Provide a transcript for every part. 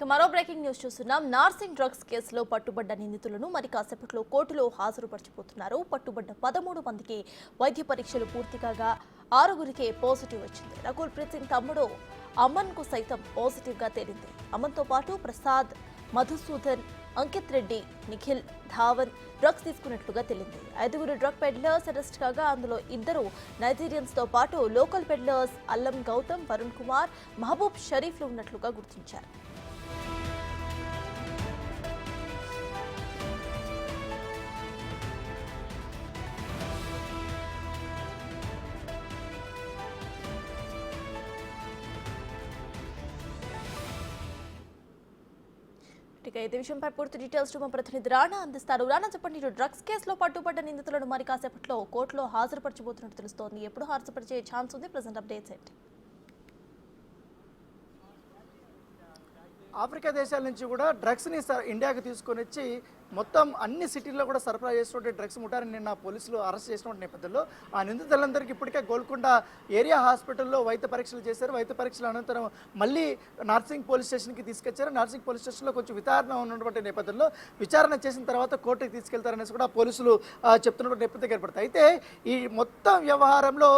మరో breaking news చూస్తున్నాం. Narsingi drugs కేసులో పట్టుబడ్డ నిందితులను మరి కాసేపట్లో కోర్టులో హాజరుపరచబోతున్నారు. పట్టుబడ్డ 13 మందికి వైద్య పరీక్షలు పూర్తి కాగా 6గురికి పాజిటివ్ వచ్చింది. రకుల్ ప్రీత్ సింగ్ తమ్ముడు అమన్ కు సైతం పాజిటివ్ గా తేలింది. అమన్ తో పాటు ప్రసాద్, మధుసూదన్, అంకిత్ రెడ్డి, నిఖిల్, ధావన్ డ్రగ్స్ తీసుకున్నట్లుగా తెలింది. 5గురు డ్రగ్ పెడ్లర్స్ అరెస్ట్ కాగా అందులో 2 నైజీరియన్స్ తో పాటు లోకల్ పెడ్లర్స్ అల్లం గౌతమ్, వరుణ్ కుమార్, మహబూబ్ షరీఫ్లు ఉన్నట్లుగా గుర్తించారు. ఇదే విషయంపై పూర్తి డీటెయిల్స్ మా ప్రతినిధి రాణా అందిస్తారు. రాణా, చెప్పండి, డ్రగ్స్ కేసులో పట్టుబడ్డ నిందితులను మరి కాసేపట్లో కోర్టులో హాజరుపరచబోతున్నట్టు తెలుస్తోంది. ఎప్పుడు హాజరుపరిచే ఛాన్స్ ఉంది? ప్రెజెంట్ అప్డేట్స్ ఏంటి? ఆఫ్రికా దేశాల నుంచి కూడా డ్రగ్స్ని ఇండియాకి తీసుకొని వచ్చి మొత్తం అన్ని సిటీల్లో కూడా సరఫరా చేసినటువంటి డ్రగ్స్ ముఠాన్ని నిన్న పోలీసులు అరెస్ట్ చేసినటువంటి నేపథ్యంలో ఆ నిందితులందరికీ ఇప్పటికే గోల్కొండ ఏరియా హాస్పిటల్లో వైద్య పరీక్షలు చేశారు. వైద్య పరీక్షల అనంతరం మళ్ళీ నార్సింగ్ పోలీస్ స్టేషన్కి తీసుకొచ్చారు. నార్సింగ్ పోలీస్ స్టేషన్లో కొంచెం విచారణ ఉన్నటువంటి నేపథ్యంలో విచారణ చేసిన తర్వాత కోర్టుకి తీసుకెళ్తారనేసి కూడా పోలీసులు చెప్తున్నటువంటి నేపథ్యం ఏర్పడుతుంది. అయితే ఈ మొత్తం వ్యవహారంలో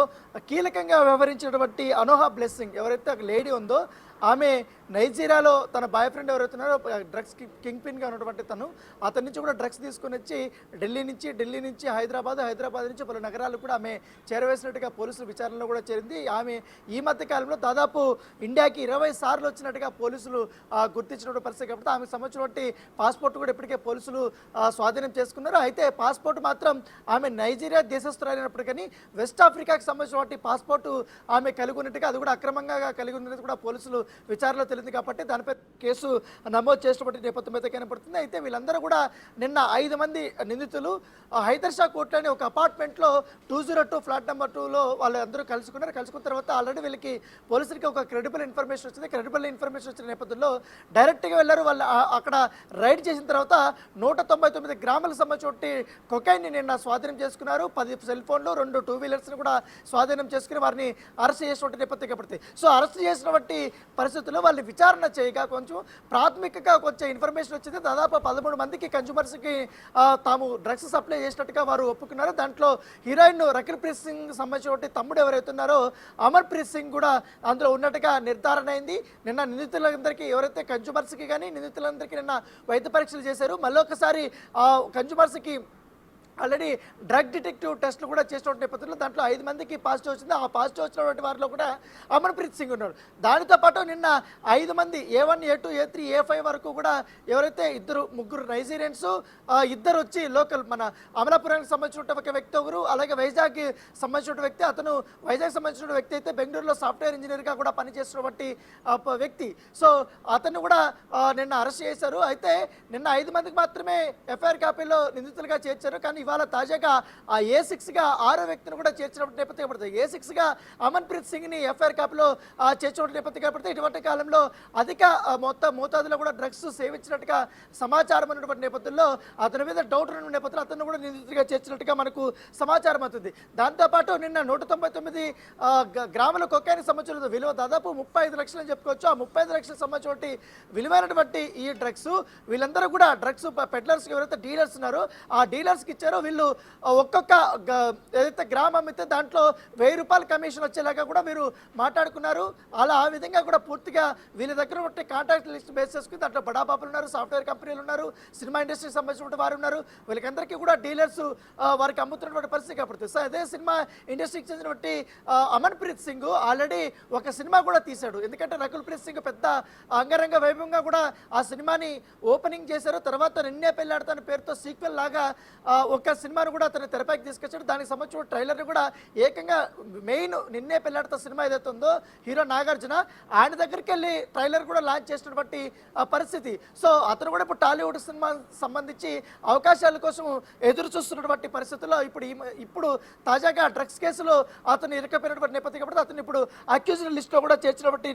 కీలకంగా వ్యవహరించినటువంటి అనోహా బ్లెస్సింగ్ ఎవరైతే ఒక లేడీ ఉందో ఆమె నైజీరియాలో తన బాయ్ ఫ్రెండ్ ఎవరైతే ఉన్నారో డ్రగ్స్ కింగ్ పిన్గా ఉన్నటువంటి అతని నుంచి కూడా డ్రగ్స్ తీసుకొని వచ్చి ఢిల్లీ నుంచి హైదరాబాద్ నుంచి పలు నగరాలు కూడా ఆమె చేరవేసినట్టుగా పోలీసులు విచారణలో కూడా చేరింది. ఆమె ఈ మధ్య కాలంలో దాదాపు ఇండియాకి 20 సార్లు వచ్చినట్టుగా పోలీసులు గుర్తించినటువంటి పరిస్థితి కాబట్టి ఆమెకు సంబంధించినటువంటి పాస్పోర్ట్ కూడా ఇప్పటికే పోలీసులు స్వాధీనం చేసుకున్నారు. అయితే పాస్పోర్ట్ మాత్రం ఆమె నైజీరియా దేశస్తురాలైనప్పటికీ వెస్ట్ ఆఫ్రికాకి సంబంధించినటువంటి పాస్పోర్ట్ ఆమె కలిగి ఉన్నట్టుగా, అది కూడా అక్రమంగా కలిగి ఉన్నది కూడా పోలీసులు విచారణలో తెలియదు కాబట్టి దానిపై కేసు నమోదు చేసినటువంటి నేపథ్యం అయితే కనపడుతుంది. అయితే వీళ్ళందరూ కూడా నిన్న 5 మంది నిందితులు హైదర్షా కోర్టులోని ఒక అపార్ట్మెంట్లో 202 ఫ్లాట్ నెంబర్ 2లో వాళ్ళందరూ కలుసుకున్నారు. కలుసుకున్న తర్వాత ఆల్రెడీ వీళ్ళకి పోలీసులకి ఒక క్రెడిబుల్ ఇన్ఫర్మేషన్ వచ్చింది. క్రెడిబుల్ ఇన్ఫర్మేషన్ వచ్చిన నేపథ్యంలో డైరెక్ట్గా వెళ్ళారు. వాళ్ళు అక్కడ రైడ్ చేసిన తర్వాత 199 గ్రాములకు సంబంధించి కొకైన్ని నిన్న స్వాధీనం చేసుకున్నారు. 10 సెల్ ఫోన్లు, 2 2 వీలర్స్ని కూడా స్వాధీనం చేసుకుని వారిని అరెస్ట్ చేసినటువంటి నేపథ్యం కనపడుతుంది. సో అరెస్ట్ చేసినటువంటి పరిస్థితుల్లో వాళ్ళు విచారణ చేయగా కొంచెం ప్రాథమికంగా కొంచెం ఇన్ఫర్మేషన్ వచ్చింది. దాదాపు 13 మందికి కన్జ్యూమర్స్కి తాము డ్రగ్స్ సప్లై చేసినట్టుగా వారు ఒప్పుకున్నారు. దాంట్లో హీరోయిన్ రకుల్ ప్రీత్ సింగ్ సంబంధించిన తమ్ముడు ఎవరైతే ఉన్నారో అమర్ ప్రీత్ సింగ్ కూడా అందులో ఉన్నట్టుగా నిర్ధారణ అయింది. నిన్న నిందితులందరికీ ఎవరైతే కన్జ్యూమర్స్కి కానీ నిందితులందరికీ నిన్న వైద్య పరీక్షలు చేశారు. మళ్ళీ ఒకసారి కన్జ్యూమర్స్కి ఆల్రెడీ డ్రగ్ డిటెక్టివ్ టెస్ట్లు కూడా చేసినటువంటి నేపథ్యంలో దాంట్లో 5 మందికి పాజిటివ్ వచ్చింది. ఆ పాజిటివ్ వచ్చినటువంటి వారిలో కూడా అమన్ ప్రీత్ సింగ్ ఉన్నాడు. దానితో పాటు నిన్న 5 మంది A1, A2, A3, A5 వరకు కూడా ఎవరైతే 2 నైజీరియన్స్, 2 వచ్చి లోకల్ మన అమలాపురానికి సంబంధించిన ఒక వ్యక్తి ఒకరు, అలాగే వైజాగ్ సంబంధించిన వ్యక్తి, అతను వైజాగ్ సంబంధించిన వ్యక్తి అయితే బెంగళూరులో సాఫ్ట్వేర్ ఇంజనీర్గా కూడా పనిచేస్తున్నటువంటి వ్యక్తి. సో అతను కూడా నిన్న అరెస్ట్ చేశారు. అయితే నిన్న 5 మందికి మాత్రమే ఎఫ్ఐఆర్ కాపీలో నిందితులుగా చేర్చారు. కానీ ఇవాళ తాజాగా ఆ A6గా 6వ వ్యక్తిని కూడా చేర్చినప్పుడు నేపథ్యం పడుతుంది. A6గా అమన్ ప్రీత్ సింగ్ని ఎఫ్ఐఆర్ కాపీలో చేర్చినప్పుడు నేపథ్యం పడుతుంది. ఇటువంటి కాలంలో అధిక మోతాదులో కూడా డ్రగ్స్ సేవించినట్టుగా సమాచారం ఉన్నటువంటి నేపథ్యంలో అతని మీద డౌట్ ఉన్న నేపథ్యంలో అతను కూడా నిందితుడిగా చేర్చినట్టుగా మనకు సమాచారం అవుతుంది. దాంతోపాటు నిన్న 199 గ్రాముల కొకైన్కి సంబంధించిన విలువ దాదాపు 35 లక్షలు అని చెప్పుకోవచ్చు. ఆ 35 లక్షలకు సంబంధించినటువంటి విలువైనటువంటి ఈ డ్రగ్స్ వీళ్ళందరూ కూడా డ్రగ్స్ పెడ్లర్స్ ఎవరైతే డీలర్స్ ఉన్నారో ఆ డీలర్స్కి ఇచ్చారో వీళ్ళు ఒక్కొక్క ఏదైతే గ్రామం అమ్మితే దాంట్లో 1000 రూపాయల కమిషన్ వచ్చేలాగా కూడా మీరు మాట్లాడుకున్నారు. అలా ఆ విధంగా కూడా పూర్తిగా వీళ్ళ దగ్గర ఉంటే కాంటాక్ట్ లిస్ట్ బేస్ చేసుకుని దాంట్లో బడాబాబులు ఉన్నారు, సాఫ్ట్వేర్ కంపెనీలు ఉన్నారు, సినిమా ఇండస్ట్రీకి సంబంధించిన వారు ఉన్నారు. వీళ్ళకందరికీ కూడా డీలర్స్ వారికి అమ్ముతున్నటువంటి పరిస్థితి కనపడుతుంది. సో అదే సినిమా ఇండస్ట్రీకి చెందినటువంటి అమన్ ప్రీత్ సింగ్ ఆల్రెడీ ఒక సినిమా కూడా తీశాడు. ఎందుకంటే రకుల్ ప్రీత్ సింగ్ పెద్ద అంగరంగ వైభవంగా కూడా ఆ సినిమాని ఓపెనింగ్ చేశారు. తర్వాత నిన్నే పెళ్ళాడతాను పేరుతో సీక్వెల్ లాగా ఒక సినిమాను కూడా అతను తెరపైకి తీసుకొచ్చాడు. దానికి సంబంధించిన ట్రైలర్ని కూడా ఏకంగా మెయిన్ నిన్నే పెళ్ళాడతా సినిమా ఏదైతే ఉందో హీరో నాగార్జున ఆయన దగ్గరికి వెళ్ళి ట్రైలర్ కూడా లాంచ్ చేసినటువంటి పరిస్థితి. సో అతను కూడా ఇప్పుడు టాలీవుడ్ సినిమా సంబంధించి అవకాశాల కోసం ఎదురు చూస్తున్నటువంటి పరిస్థితుల్లో ఇప్పుడు తాజాగా డ్రగ్స్ కేసులో అతను ఇరకపోయినటువంటి నేపథ్యం కాబట్టి అతను ఇప్పుడు అక్యూజ్డ్ లిస్ట్లో కూడా చేర్చినటువంటి